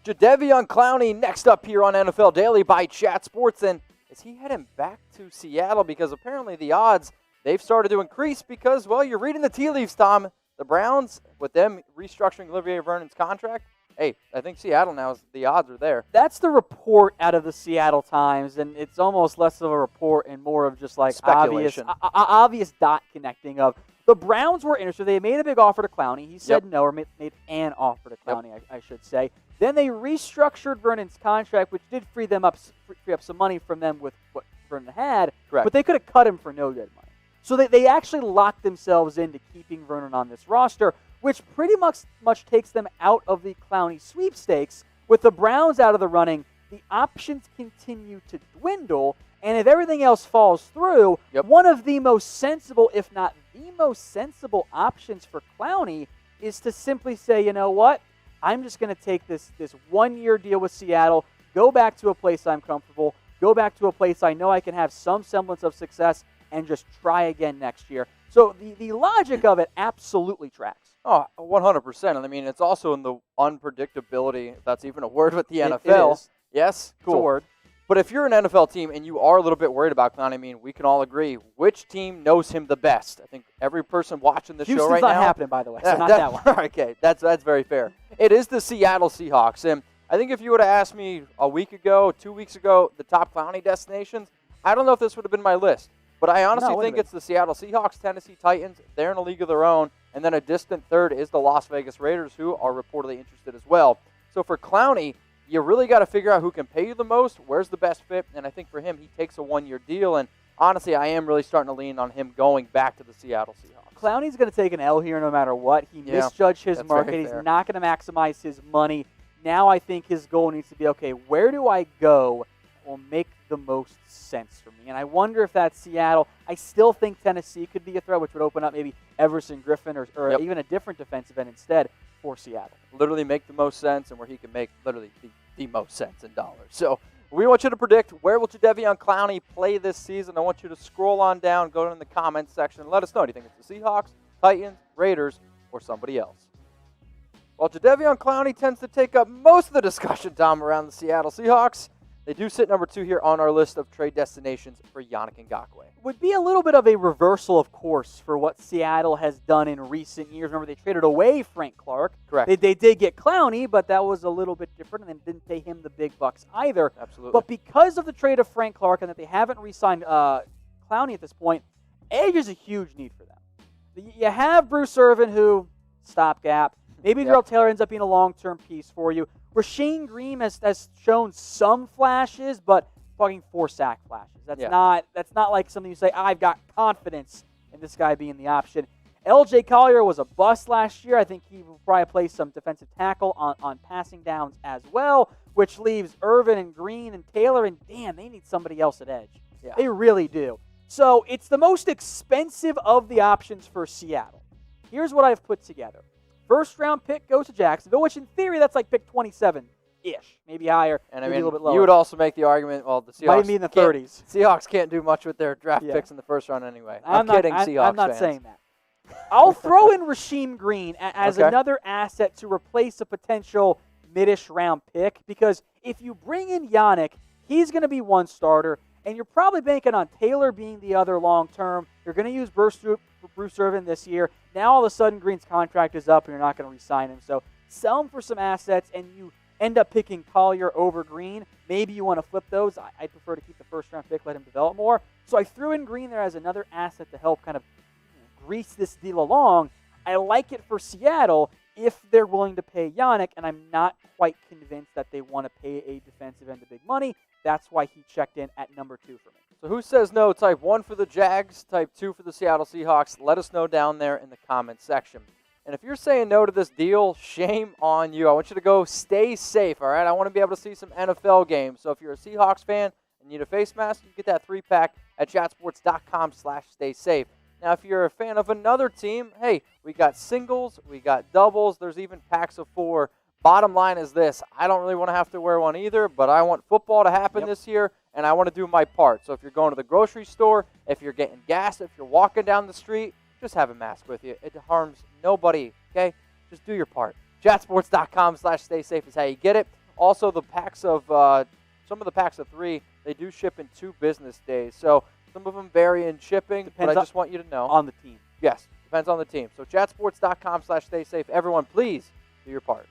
Jadeveon Clowney next up here on NFL Daily by Chat Sports. And is he heading back to Seattle? Because apparently the odds, they've started to increase because, well, you're reading the tea leaves, Tom. The Browns, with them restructuring Olivier Vernon's contract, hey, I think Seattle now, the odds are there. That's the report out of the Seattle Times, and it's almost less of a report and more of just like obvious dot connecting of the Browns were interested. They made a big offer to Clowney. He said no, or made an offer to Clowney, I should say. Then they restructured Vernon's contract, which did free up some money from them with what Vernon had. Correct. But they could have cut him for no dead money. So they actually locked themselves into keeping Vernon on this roster, which pretty much takes them out of the Clowney sweepstakes. With the Browns out of the running, the options continue to dwindle, and if everything else falls through, one of the most sensible, if not the most sensible options for Clowney is to simply say, you know what, I'm just going to take this 1-year deal with Seattle, go back to a place I'm comfortable, go back to a place I know I can have some semblance of success, and just try again next year. So the logic of it absolutely tracks. Oh, 100%. And I mean, it's also in the unpredictability, if that's even a word with the NFL. It is. Yes? Cool. It's a word. But if you're an NFL team and you are a little bit worried about Clowney, I mean, we can all agree which team knows him the best. I think every person watching the show right now. Houston's not happening, by the way, so not that one. Okay, that's very fair. It is the Seattle Seahawks. And I think if you would have asked me a week ago, 2 weeks ago, the top Clowney destinations, I don't know if this would have been my list. But I honestly think it's the Seattle Seahawks, Tennessee Titans. They're in a league of their own. And then a distant third is the Las Vegas Raiders, who are reportedly interested as well. So for Clowney, you really got to figure out who can pay you the most, where's the best fit. And I think for him, he takes a 1-year deal. And honestly, I am really starting to lean on him going back to the Seattle Seahawks. Clowney's going to take an L here no matter what. He misjudged his market. He's not going to maximize his money. Now I think his goal needs to be, okay, where do I go will make the most sense for me? And I wonder if that's Seattle. I still think Tennessee could be a threat, which would open up maybe Everson Griffin or even a different defensive end instead for Seattle. Literally make the most sense, and where he can make literally the most sense in dollars. So we want you to predict, where will Jadeveon Clowney play this season? I want you to scroll on down, go in the comments section, and let us know. Do you think it's the Seahawks, Titans, Raiders, or somebody else? Well, Jadeveon Clowney tends to take up most of the discussion, Tom, around the Seattle Seahawks. They do sit number 2 here on our list of trade destinations for Yannick Ngakoue. Would be a little bit of a reversal, of course, for what Seattle has done in recent years. Remember, they traded away Frank Clark. Correct. They did get Clowney, but that was a little bit different, and they didn't pay him the big bucks either. Absolutely. But because of the trade of Frank Clark and that they haven't re-signed Clowney at this point, edge is a huge need for them. You have Bruce Irvin, who, stopgap. Maybe Darrell Taylor ends up being a long-term piece for you. Rasheem Green has shown some flashes, but talking 4-sack flashes. That's not like something you say, I've got confidence in this guy being the option. L.J. Collier was a bust last year. I think he will probably play some defensive tackle on passing downs as well, which leaves Irvin and Green and Taylor, and damn, they need somebody else at edge. Yeah. They really do. So it's the most expensive of the options for Seattle. Here's what I've put together. First-round pick goes to Jacksonville, which in theory that's like pick 27-ish, maybe higher, and maybe a little bit lower. You would also make the argument, well, the Seahawks might be in the 30s. Seahawks can't do much with their draft picks in the first round anyway. I'm kidding, Seahawks fans. I'm not saying that. I'll throw in Rasheem Green as another asset to replace a potential mid-ish round pick, because if you bring in Yannick, he's going to be one starter, and you're probably banking on Taylor being the other long-term. You're going to use Bruce Irvin this year. Now all of a sudden Green's contract is up and you're not going to re-sign him. So sell him for some assets and you end up picking Collier over Green. Maybe you want to flip those. I prefer to keep the first-round pick, let him develop more. So I threw in Green there as another asset to help kind of grease this deal along. I like it for Seattle if they're willing to pay Yannick, and I'm not quite convinced that they want to pay a defensive end the big money. That's why he checked in at number 2 for me. So who says no? Type 1 for the Jags, type 2 for the Seattle Seahawks. Let us know down there in the comments section. And if you're saying no to this deal, shame on you. I want you to go stay safe, all right? I want to be able to see some NFL games. So if you're a Seahawks fan and need a face mask, you get that 3-pack at chatsports.com/staysafe. Now, if you're a fan of another team, hey, we got singles, we got doubles, there's even packs of 4. Bottom line is this: I don't really want to have to wear one either, but I want football to happen this year, and I want to do my part. So if you're going to the grocery store, if you're getting gas, if you're walking down the street, just have a mask with you. It harms nobody, okay? Just do your part. Chatsports.com/staysafe is how you get it. Also, the packs of some of the packs of 3, they do ship in 2 business days. So some of them vary in shipping, but I just want you to know. On the team. Yes, depends on the team. So chatsports.com/stay safe. Everyone, please do your part.